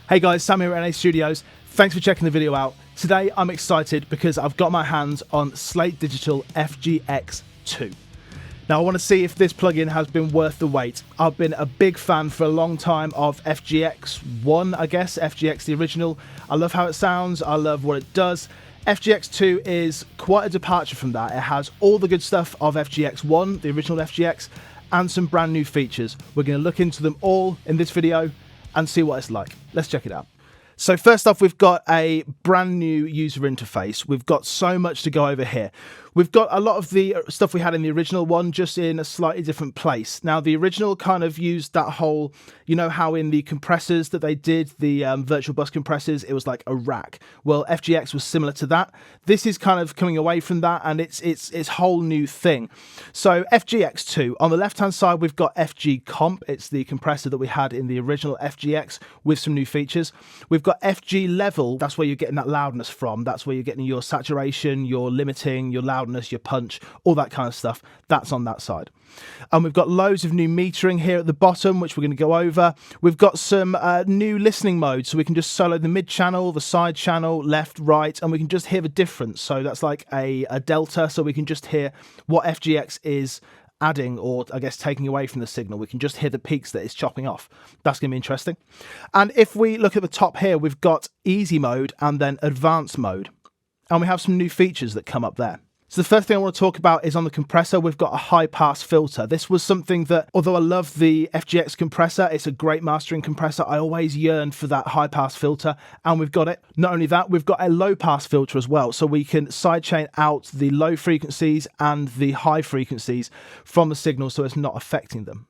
Hey guys, Sam here at NA Studios. Thanks for checking the video out. Today I'm excited because I've got my hands on Slate Digital FG-X 2. Now I want to see if this plugin has been worth the wait. I've been a big fan for a long time of FG-X 1, I guess, FG-X the original. I love how it sounds, I love what it does. FG-X 2 is quite a departure from that. It has all the good stuff of FG-X 1, the original FG-X, and some brand new features. We're going to look into them all in this video and see what it's like. Let's check it out. So first off, we've got a brand new user interface. We've got so much to go over here. We've got a lot of the stuff we had in the original one, just in a slightly different place. Now, the original kind of used that whole, you know how in the compressors that they did, the virtual bus compressors, it was like a rack. Well, FG-X was similar to that. This is kind of coming away from that, and it's whole new thing. So FG-X 2, on the left-hand side, we've got FG Comp. It's the compressor that we had in the original FG-X with some new features. We've got FG Level. That's where you're getting that loudness from. That's where you're getting your saturation, your limiting, your loudness, your punch, all that kind of stuff. That's on that side. And we've got loads of new metering here at the bottom, which we're going to go over. We've got some new listening modes, so we can just solo the mid channel, the side channel, left, right, and we can just hear the difference. So that's like a delta, so we can just hear what FG-X is adding, or I guess taking away from the signal. We can just hear the peaks that it's chopping off. That's going to be interesting. And if we look at the top here, we've got easy mode and then advanced mode. And we have some new features that come up there. So the first thing I want to talk about is on the compressor, we've got a high pass filter. This was something that, although I love the FG-X compressor, it's a great mastering compressor, I always yearned for that high pass filter, and we've got it. Not only that, we've got a low pass filter as well, so we can sidechain out the low frequencies and the high frequencies from the signal so it's not affecting them.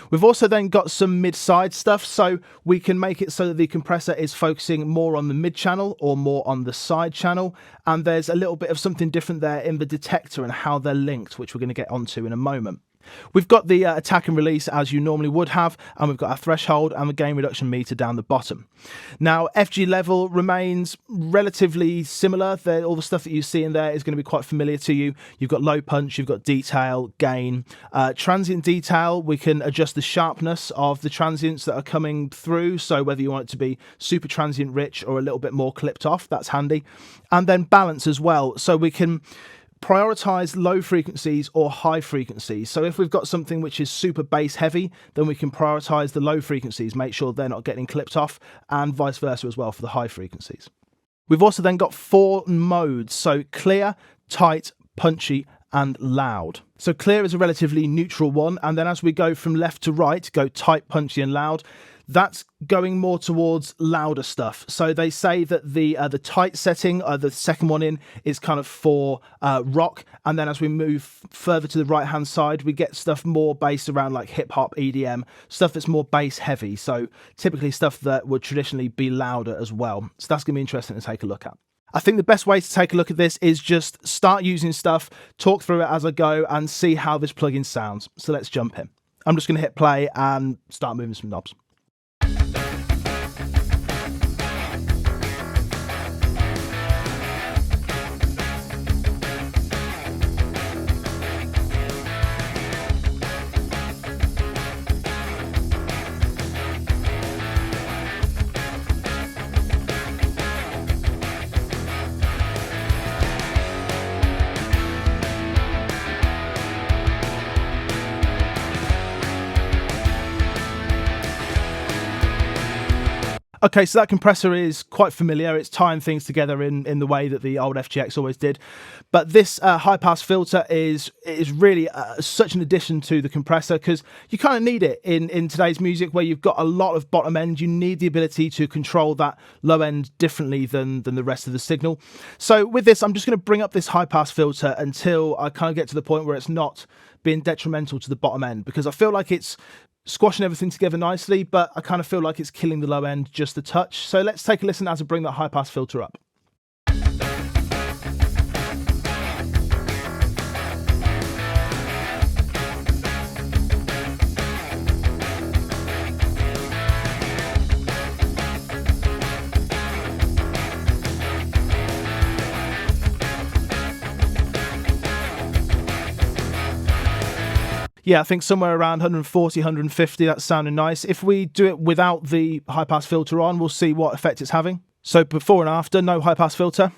We've also then got some mid-side stuff, so we can make it so that the compressor is focusing more on the mid channel or more on the side channel, and there's a little bit of something different there in the detector and how they're linked, which we're going to get onto in a moment. We've got the attack and release as you normally would have, and we've got our threshold and the gain reduction meter down the bottom. Now, FG level remains relatively similar. All the stuff that you see in there is going to be quite familiar to you. You've got low punch, you've got detail, gain. Transient detail, we can adjust the sharpness of the transients that are coming through, so whether you want it to be super transient rich or a little bit more clipped off, that's handy. And then balance as well, so we can prioritize low frequencies or high frequencies. So if we've got something which is super bass heavy, then we can prioritize the low frequencies, make sure they're not getting clipped off, and vice versa as well for the high frequencies. We've also then got 4 modes, so clear, tight, punchy, and loud. So clear is a relatively neutral one, and then as we go from left to right, go tight, punchy, and loud. That's going more towards louder stuff. So they say that the tight setting, the second one in, is kind of for rock, and then as we move further to the right hand side, we get stuff more based around like hip hop, EDM, stuff that's more bass heavy. So typically stuff that would traditionally be louder as well. So that's going to be interesting to take a look at. I think the best way to take a look at this is just start using stuff, talk through it as I go, and see how this plugin sounds. So let's jump in. I'm just going to hit play and start moving some knobs. Okay, so that compressor is quite familiar. It's tying things together in the way that the old FG-X always did. But this high-pass filter is really such an addition to the compressor, because you kind of need it in today's music where you've got a lot of bottom end. You need the ability to control that low end differently than the rest of the signal. So with this, I'm just going to bring up this high-pass filter until I kind of get to the point where it's not being detrimental to the bottom end, because I feel like it's squashing everything together nicely, but I kind of feel like it's killing the low end just a touch. So let's take a listen as I bring that high pass filter up. Yeah, I think somewhere around 140, 150, that's sounding nice. If we do it without the high-pass filter on, we'll see what effect it's having. So before and after, no high-pass filter.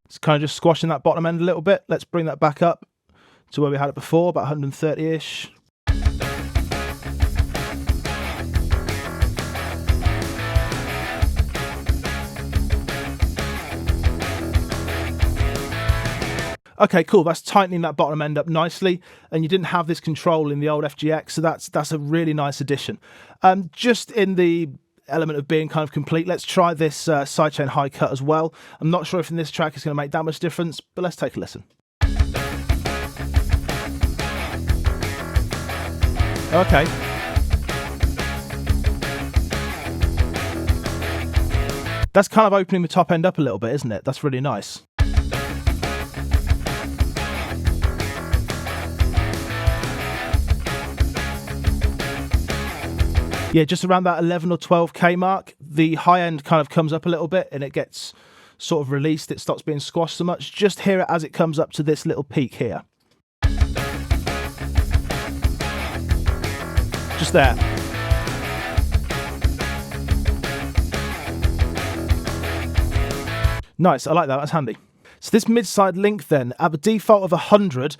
It's kind of just squashing that bottom end a little bit. Let's bring that back up to where we had it before, about 130-ish. Okay, cool. That's tightening that bottom end up nicely, and you didn't have this control in the old FG-X, so that's a really nice addition. Just in the element of being kind of complete, let's try this sidechain high cut as well. I'm not sure if in this track it's going to make that much difference, but let's take a listen. Okay. That's kind of opening the top end up a little bit, isn't it? That's really nice. Yeah, just around that 11 or 12k mark, the high end kind of comes up a little bit and it gets sort of released. It stops being squashed so much. Just hear it as it comes up to this little peak here. Just there. Nice, I like that, that's handy. So this mid-side link then, at the default of 100,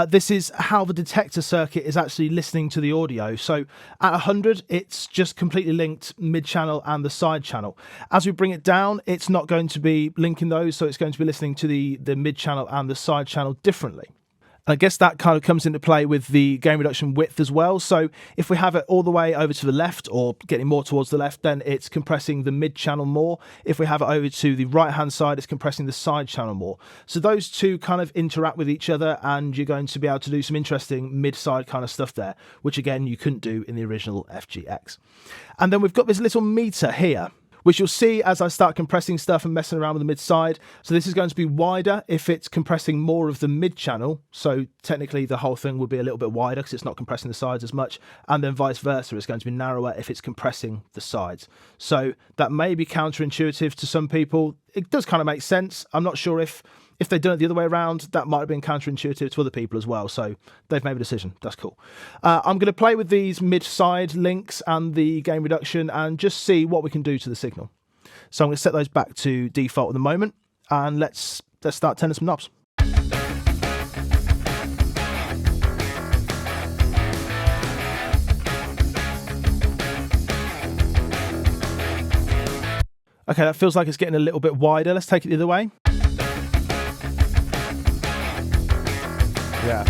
this is how the detector circuit is actually listening to the audio. So at 100, it's just completely linked mid-channel and the side channel. As we bring it down, it's not going to be linking those, so it's going to be listening to the mid-channel and the side channel differently. I guess that kind of comes into play with the gain reduction width as well. So if we have it all the way over to the left or getting more towards the left, then it's compressing the mid channel more. If we have it over to the right hand side, it's compressing the side channel more. So those two kind of interact with each other, and you're going to be able to do some interesting mid-side kind of stuff there, which again, you couldn't do in the original FG-X. And then we've got this little meter here, which you'll see as I start compressing stuff and messing around with the mid-side. So this is going to be wider if it's compressing more of the mid-channel. So technically the whole thing will be a little bit wider because it's not compressing the sides as much. And then vice versa, it's going to be narrower if it's compressing the sides. So that may be counterintuitive to some people. It does kind of make sense. I'm not sure if they'd done it the other way around, that might have been counterintuitive to other people as well. So they've made a decision. That's cool. I'm going to play with these mid-side links and the gain reduction and just see what we can do to the signal. So I'm going to set those back to default at the moment, and let's start turning some knobs. Okay, that feels like it's getting a little bit wider. Let's take it the other way. Yeah.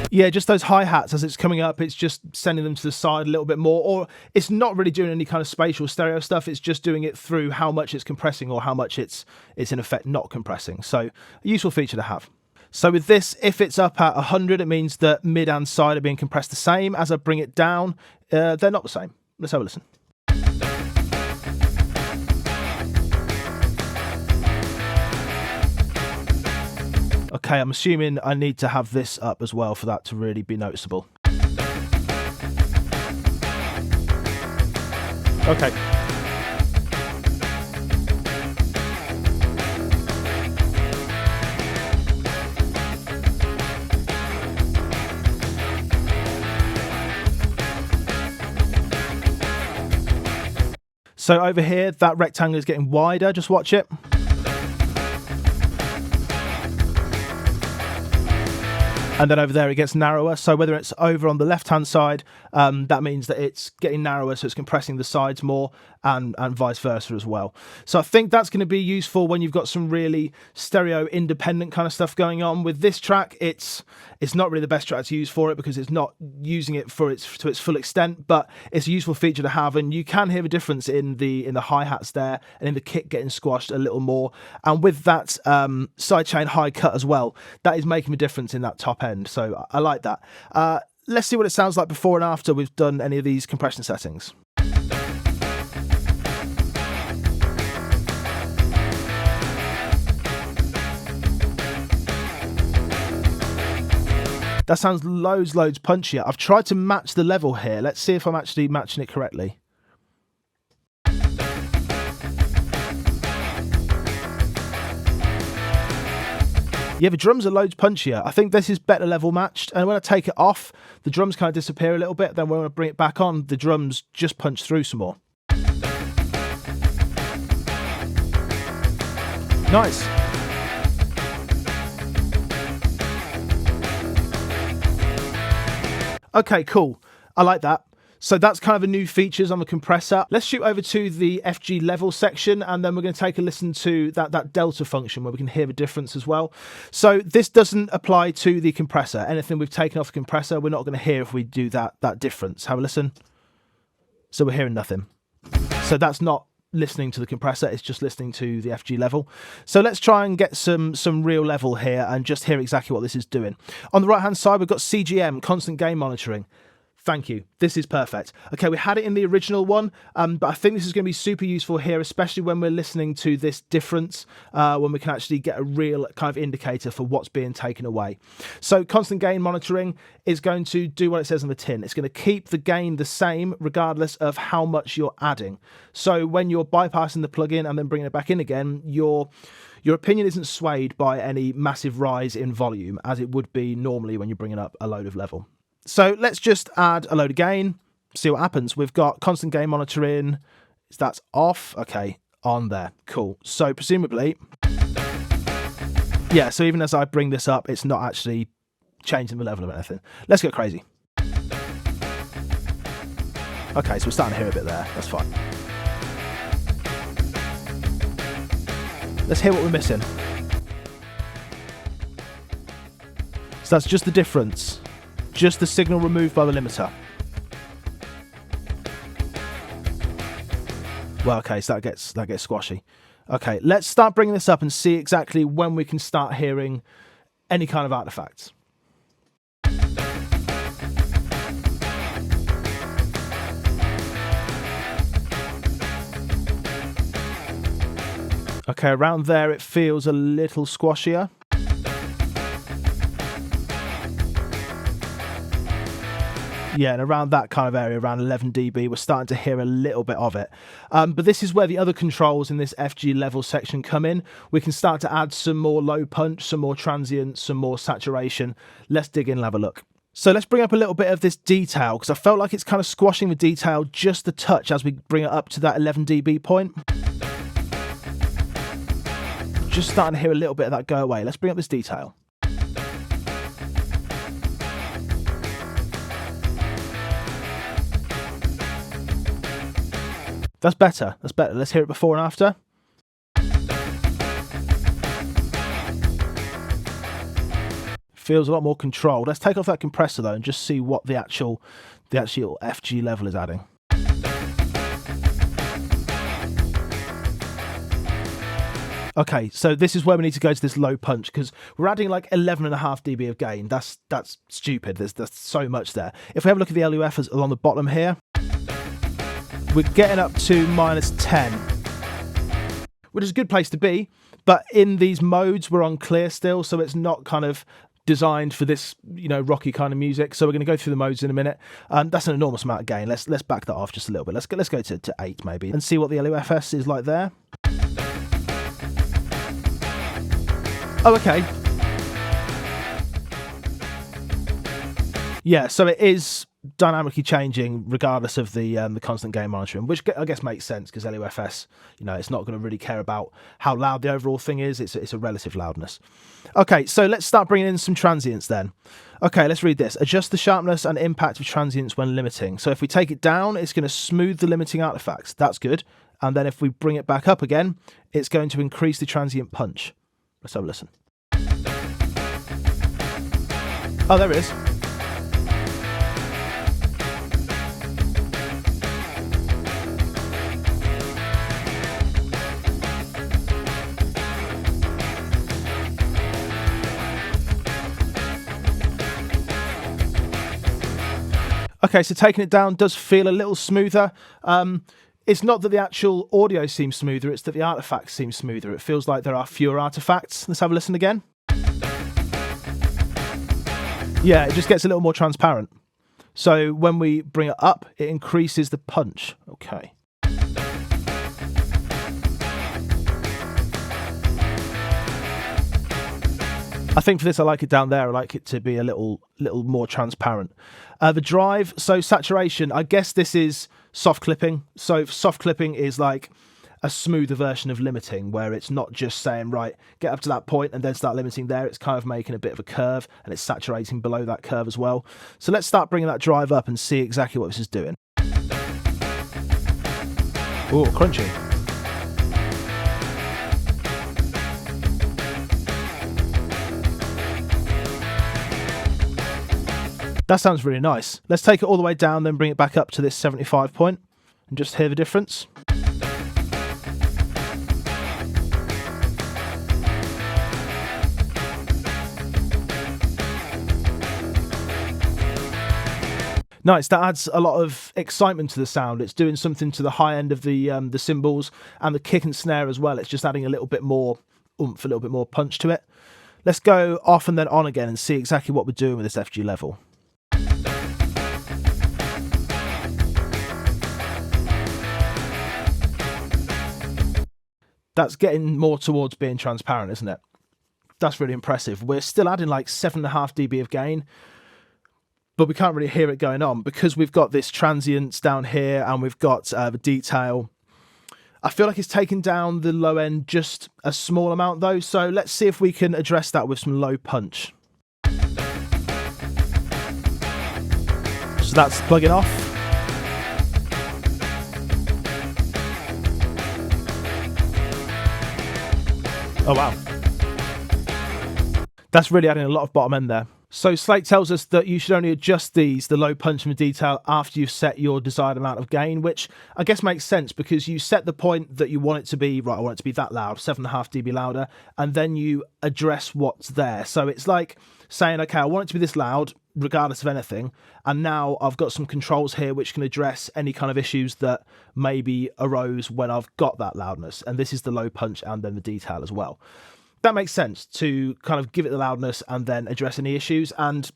Yeah, just those hi-hats as it's coming up, it's just sending them to the side a little bit more, or it's not really doing any kind of spatial stereo stuff, it's just doing it through how much it's compressing or how much it's in effect not compressing. So a useful feature to have. So with this, if it's up at 100, it means that mid and side are being compressed the same. As I bring it down, they're not the same. Let's have a listen. Okay, I'm assuming I need to have this up as well for that to really be noticeable. Okay. So over here, that rectangle is getting wider. Just watch it. And then over there it gets narrower. So whether it's over on the left-hand side, that means that it's getting narrower, so it's compressing the sides more, and vice versa as well. So I think that's going to be useful when you've got some really stereo independent kind of stuff going on. With this track, it's not really the best track to use for it because it's not using it to its full extent, but it's a useful feature to have, and you can hear the difference in the hi-hats there and in the kick getting squashed a little more. And with that sidechain high cut as well, that is making a difference in that top end. So I like that. Let's see what it sounds like before and after we've done any of these compression settings. That sounds loads punchier. I've tried to match the level here. Let's see if I'm actually matching it correctly. Yeah, the drums are loads punchier. I think this is better level matched. And when I take it off, the drums kind of disappear a little bit. Then when I bring it back on, the drums just punch through some more. Nice. Okay, cool. I like that. So that's kind of the new features on the compressor. Let's shoot over to the FG level section, and then we're going to take a listen to that delta function where we can hear the difference as well. So this doesn't apply to the compressor. Anything we've taken off the compressor, we're not going to hear if we do that difference. Have a listen. So we're hearing nothing. So that's not listening to the compressor, it's just listening to the FG level. So let's try and get some real level here and just hear exactly what this is doing. On the right hand side, we've got CGM, constant gain monitoring. Thank you. This is perfect. Okay, we had it in the original one, but I think this is going to be super useful here, especially when we're listening to this difference, when we can actually get a real kind of indicator for what's being taken away. So constant gain monitoring is going to do what it says on the tin. It's going to keep the gain the same regardless of how much you're adding. So when you're bypassing the plugin and then bringing it back in again, your opinion isn't swayed by any massive rise in volume as it would be normally when you're bringing up a load of level. So let's just add a load of gain, see what happens. We've got constant gain monitoring. That's off. Okay, on there. Cool. So presumably, yeah, so even as I bring this up, it's not actually changing the level of anything. Let's go crazy. Okay, so we're starting to hear a bit there. That's fine. Let's hear what we're missing. So that's just the difference. Just the signal removed by the limiter. Well, okay, so that gets squashy. Okay, let's start bringing this up and see exactly when we can start hearing any kind of artifacts. Okay, around there it feels a little squashier. Yeah, and around that kind of area, around 11 dB, we're starting to hear a little bit of it. But this is where the other controls in this FG level section come in. We can start to add some more low punch, some more transient, some more saturation. Let's dig in and have a look. So let's bring up a little bit of this detail, because I felt like it's kind of squashing the detail just a touch as we bring it up to that 11 dB point. Just starting to hear a little bit of that go away. Let's bring up this detail. That's better. That's better. Let's hear it before and after. Feels a lot more controlled. Let's take off that compressor though and just see what the actual FG level is adding. Okay, so this is where we need to go to this low punch, because we're adding like 11.5 dB of gain. That's stupid. There's so much there. If we have a look at the LUF along the bottom here, we're getting up to -10, which is a good place to be. But in these modes, we're on clear still, so it's not kind of designed for this, rocky kind of music. So we're going to go through the modes in a minute. That's an enormous amount of gain. Let's back that off just a little bit. Let's go to 8 maybe and see what the LUFS is like there. Oh, okay. Yeah, so it is dynamically changing regardless of the constant gain monitoring, which I guess makes sense because LUFS, it's not going to really care about how loud the overall thing is. It's a relative loudness. Okay, so let's start bringing in some transients then. Okay, let's read this. Adjust the sharpness and impact of transients when limiting. So if we take it down, it's going to smooth the limiting artifacts. That's good. And then if we bring it back up again, it's going to increase the transient punch. Let's have a listen. Oh, there it is. Okay, so taking it down does feel a little smoother. It's not that the actual audio seems smoother, it's that the artifacts seem smoother. It feels like there are fewer artifacts. Let's have a listen again. Yeah, it just gets a little more transparent. So when we bring it up, it increases the punch. Okay. I think for this, I like it down there. I like it to be a little more transparent. The drive, so saturation, I guess this is soft clipping. So soft clipping is like a smoother version of limiting, where it's not just saying, right, get up to that point and then start limiting there. It's kind of making a bit of a curve, and it's saturating below that curve as well. So let's start bringing that drive up and see exactly what this is doing. Ooh, crunchy. That sounds really nice. Let's take it all the way down, then bring it back up to this 75 point and just hear the difference. Nice, that adds a lot of excitement to the sound. It's doing something to the high end of the cymbals and the kick and snare as well. It's just adding a little bit more oomph, a little bit more punch to it. Let's go off and then on again and see exactly what we're doing with this FG level. That's getting more towards being transparent, isn't it? That's really impressive. We're still adding like 7.5 dB of gain, but we can't really hear it going on because we've got this transients down here and we've got the detail. I feel like it's taken down the low end just a small amount though, so let's see if we can address that with some low punch. So that's plugging off. Oh wow. That's really adding a lot of bottom end there. So Slate tells us that you should only adjust the low punch and the detail after you've set your desired amount of gain, which I guess makes sense because you set the point that you want it to be, right, I want it to be that loud, 7.5 dB louder, and then you address what's there. So it's like saying, okay, I want it to be this loud, regardless of anything, and now I've got some controls here which can address any kind of issues that maybe arose when I've got that loudness, and this is the low punch and then the detail as well. That makes sense to kind of give it the loudness and then address any issues, and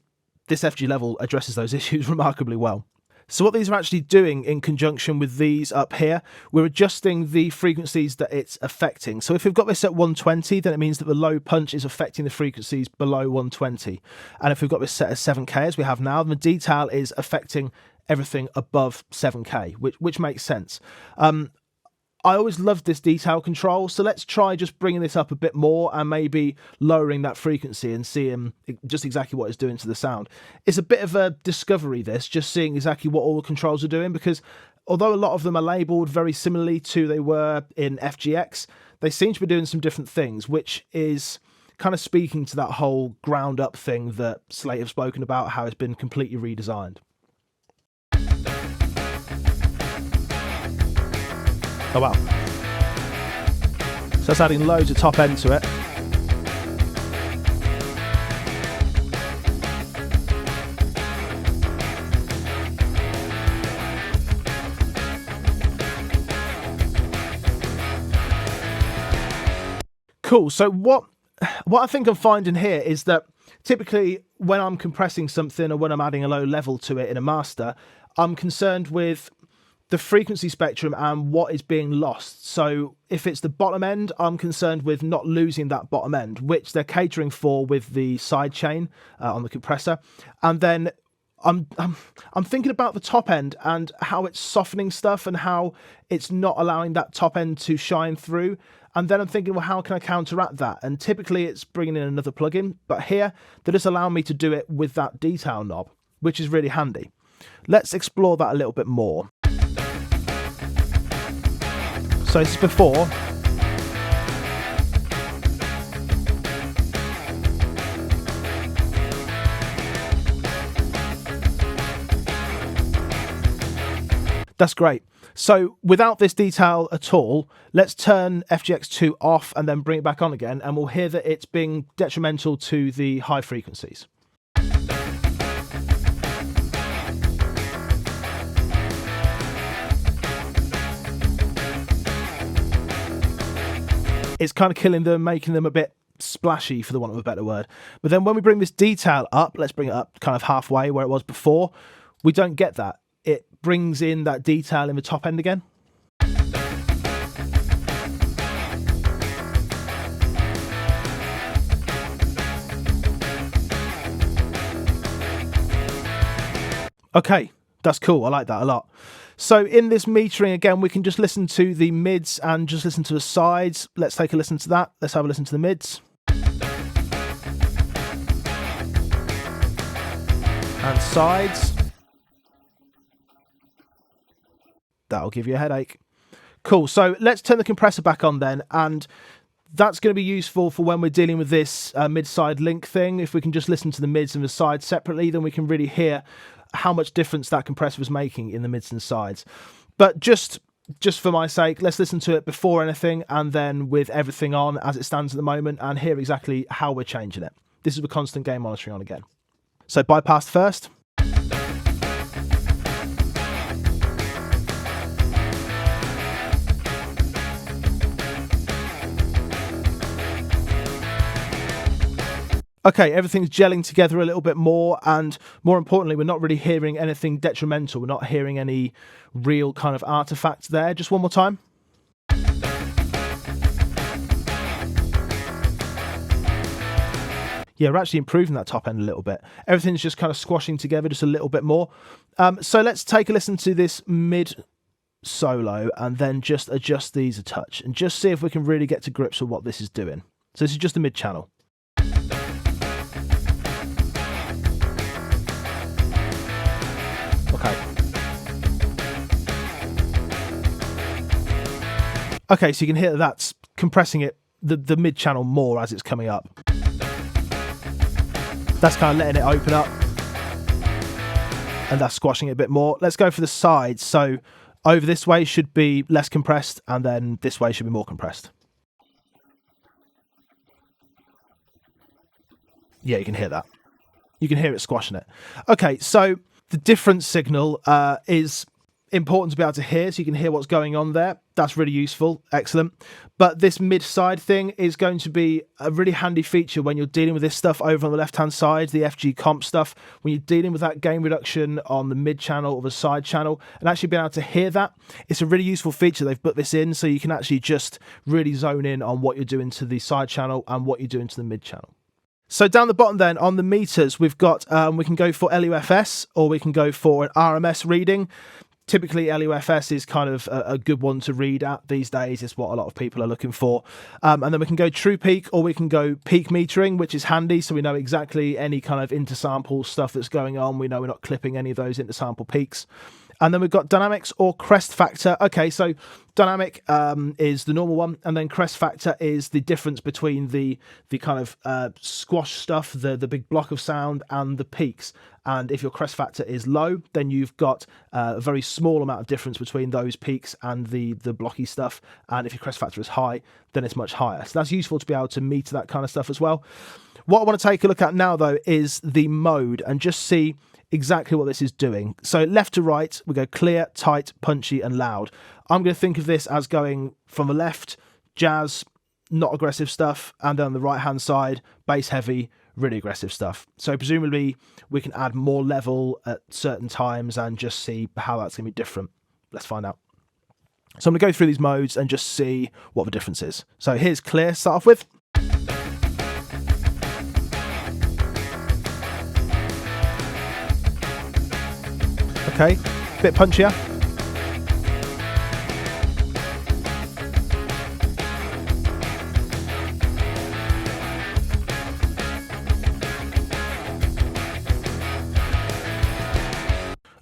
this FG level addresses those issues remarkably well. So what these are actually doing in conjunction with these up here, we're adjusting the frequencies that it's affecting. So if we've got this at 120, then it means that the low punch is affecting the frequencies below 120. And if we've got this set at 7K as we have now, then the detail is affecting everything above 7K, which makes sense. I always loved this detail control, so let's try just bringing this up a bit more and maybe lowering that frequency and seeing just exactly what it's doing to the sound. It's a bit of a discovery, this, just seeing exactly what all the controls are doing, because although a lot of them are labelled very similarly to they were in FG-X, they seem to be doing some different things, which is kind of speaking to that whole ground up thing that Slate have spoken about, how it's been completely redesigned. Oh wow. So that's adding loads of top end to it. Cool. So what I think I'm finding here is that typically when I'm compressing something or when I'm adding a low level to it in a master, I'm concerned with the frequency spectrum and what is being lost. So if it's the bottom end, I'm concerned with not losing that bottom end, which they're catering for with the side chain on the compressor. And then I'm thinking about the top end and how it's softening stuff and how it's not allowing that top end to shine through. And then I'm thinking, well, how can I counteract that? And typically it's bringing in another plugin, but here they just allow me to do it with that detail knob, which is really handy. Let's explore that a little bit more. So this is before. That's great. So without this detail at all, let's turn FG-X2 off and then bring it back on again, and we'll hear that it's being detrimental to the high frequencies. It's kind of killing them, making them a bit splashy, for the want of a better word. But then when we bring this detail up, let's bring it up kind of halfway where it was before, we don't get that. It brings in that detail in the top end again. Okay, that's cool. I like that a lot. So in this metering, again, we can just listen to the mids and just listen to the sides. Let's take a listen to that. Let's have a listen to the mids. And sides. That'll give you a headache. Cool, so let's turn the compressor back on then, and that's going to be useful for when we're dealing with this mid-side link thing. If we can just listen to the mids and the sides separately, then we can really hear how much difference that compressor was making in the mids and sides. But just for my sake, let's listen to it before anything and then with everything on as it stands at the moment and hear exactly how we're changing it. This is with constant gain monitoring on again. So bypass first. Okay, everything's gelling together a little bit more, and more importantly, we're not really hearing anything detrimental. We're not hearing any real kind of artifacts there. Just one more time. Yeah, we're actually improving that top end a little bit. Everything's just kind of squashing together just a little bit more. So let's take a listen to this mid solo and then just adjust these a touch and just see if we can really get to grips with what this is doing. So this is just the mid channel. Okay, so you can hear that's compressing it, the mid channel more as it's coming up. That's kind of letting it open up. And that's squashing it a bit more. Let's go for the sides. So over this way should be less compressed, and then this way should be more compressed. Yeah, you can hear that. You can hear it squashing it. Okay, so the difference signal is important to be able to hear, so you can hear what's going on there. That's really useful. Excellent. But this mid-side thing is going to be a really handy feature when you're dealing with this stuff over on the left-hand side, the FG comp stuff, when you're dealing with that gain reduction on the mid-channel or the side channel, and actually being able to hear that. It's a really useful feature. They've put this in so you can actually just really zone in on what you're doing to the side channel and what you're doing to the mid-channel. So down the bottom then, on the meters, we've got, we can go for LUFS or we can go for an RMS reading. Typically, LUFS is kind of a good one to read at these days. It's what a lot of people are looking for. And then we can go true peak or we can go peak metering, which is handy. So we know exactly any kind of intersample stuff that's going on. We know we're not clipping any of those intersample peaks. And then we've got dynamics or crest factor. Okay, so dynamic is the normal one, and then crest factor is the difference between the kind of squash stuff, the big block of sound, and the peaks. And if your crest factor is low, then you've got a very small amount of difference between those peaks and the blocky stuff. And if your crest factor is high, then it's much higher. So that's useful to be able to meter that kind of stuff as well. What I want to take a look at now, though, is the mode and just see exactly what this is doing. So left to right, we go clear, tight, punchy, and loud. I'm going to think of this as going from the left, jazz, not aggressive stuff, and then on the right-hand side, bass heavy, really aggressive stuff. So presumably we can add more level at certain times and just see how that's going to be different. Let's find out. So I'm going to go through these modes and just see what the difference is. So here's clear, start off with. Okay, bit punchier.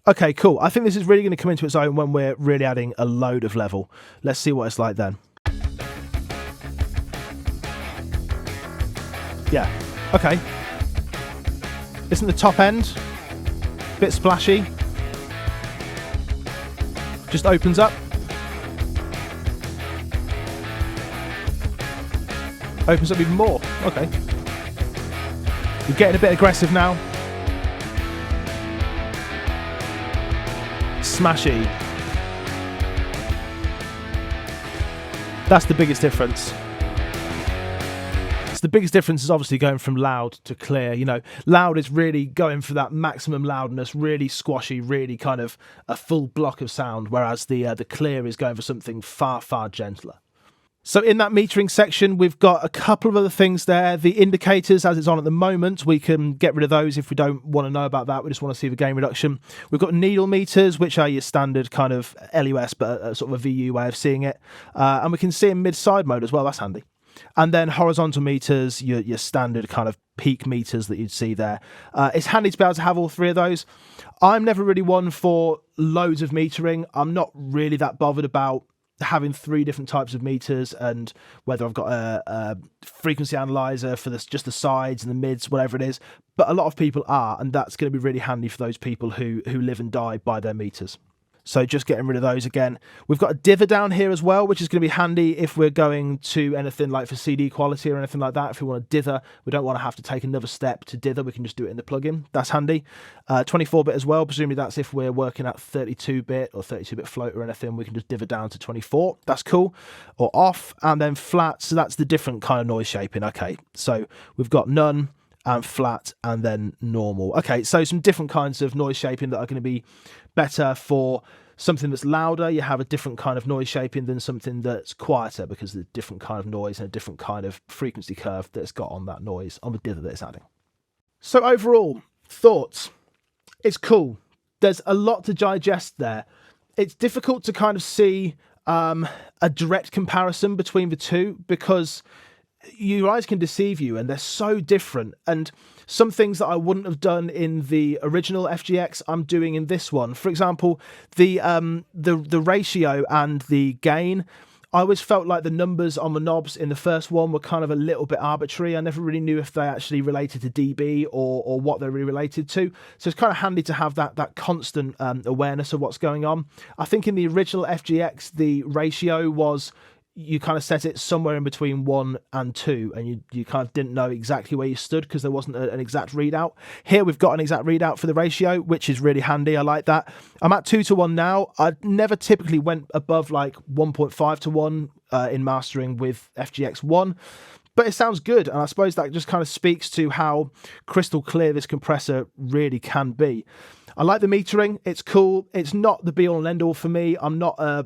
Okay, cool. I think this is really going to come into its own when we're really adding a load of level. Let's see what it's like then. Yeah, okay. Isn't the top end a bit splashy? Just opens up. Opens up even more. Okay. We're getting a bit aggressive now. Smashy. That's the biggest difference. So the biggest difference is obviously going from loud to clear. You know, loud is really going for that maximum loudness, really squashy, really kind of a full block of sound, whereas the clear is going for something far, far gentler. So in that metering section, we've got a couple of other things there. The indicators, as it's on at the moment, we can get rid of those if we don't want to know about that. We just want to see the gain reduction. We've got needle meters, which are your standard kind of LUS, but a sort of a VU way of seeing it. And we can see in mid-side mode as well. That's handy. And then horizontal meters, your standard kind of peak meters that you'd see there. It's handy to be able to have all three of those. I'm never really one for loads of metering. I'm not really that bothered about having three different types of meters and whether I've got a frequency analyzer for just the sides and the mids, whatever it is. But a lot of people are, and that's going to be really handy for those people who live and die by their meters. So just getting rid of those again. We've got a dither down here as well, which is going to be handy if we're going to anything like for CD quality or anything like that. If we want to dither, we don't want to have to take another step to dither. We can just do it in the plugin. That's handy. 24-bit as well. Presumably that's if we're working at 32-bit or 32-bit float or anything. We can just dither down to 24. That's cool. Or off. And then flat. So that's the different kind of noise shaping. Okay. So we've got none and flat and then normal. Okay. So some different kinds of noise shaping that are going to be better for something that's louder. You have a different kind of noise shaping than something that's quieter because of the different kind of noise and a different kind of frequency curve that it's got on that noise, on the dither that it's adding. So overall, thoughts. It's cool. There's a lot to digest there. It's difficult to kind of see a direct comparison between the two because your eyes can deceive you and they're so different. And some things that I wouldn't have done in the original FG-X, I'm doing in this one. For example, the ratio and the gain, I always felt like the numbers on the knobs in the first one were kind of a little bit arbitrary. I never really knew if they actually related to dB or what they're really related to. So it's kind of handy to have that constant awareness of what's going on. I think in the original FG-X, the ratio was, you kind of set it somewhere in between 1 and 2, and you kind of didn't know exactly where you stood because there wasn't an exact readout. Here we've got an exact readout for the ratio, which is really handy. I like that. I'm at 2 to 1 now. I never typically went above like 1.5 to 1 in mastering with FG-X1, but it sounds good, and I suppose that just kind of speaks to how crystal clear this compressor really can be. I like the metering. It's cool. It's not the be-all and end-all for me. I'm not a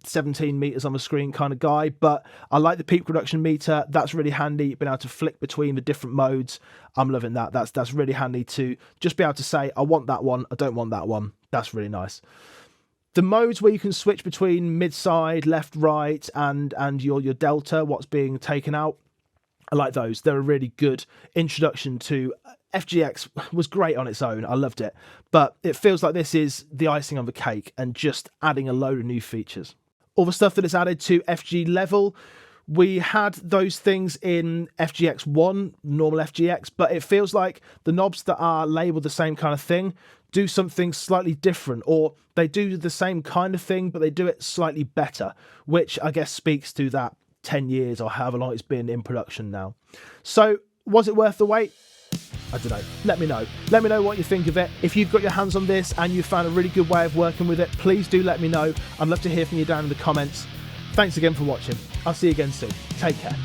17 meters on the screen kind of guy, but I like the peak reduction meter. That's really handy, being able to flick between the different modes. I'm loving that. That's really handy to just be able to say, I want that one, I don't want that one. That's really nice. The modes where you can switch between mid-side, left, right, and your delta, what's being taken out, I like those. They're a really good introduction to FG-X. Was great on its own. I loved it, but it feels like this is the icing on the cake and just adding a load of new features. All the stuff that is added to FG level, we had those things in FG-X1, normal FG-X, but it feels like the knobs that are labeled the same kind of thing do something slightly different, or they do the same kind of thing, but they do it slightly better, which I guess speaks to that 10 years or however long it's been in production now. So was it worth the wait? I don't know. Let me know. Let me know what you think of it. If you've got your hands on this and you've found a really good way of working with it, please do let me know. I'd love to hear from you down in the comments. Thanks again for watching. I'll see you again soon. Take care.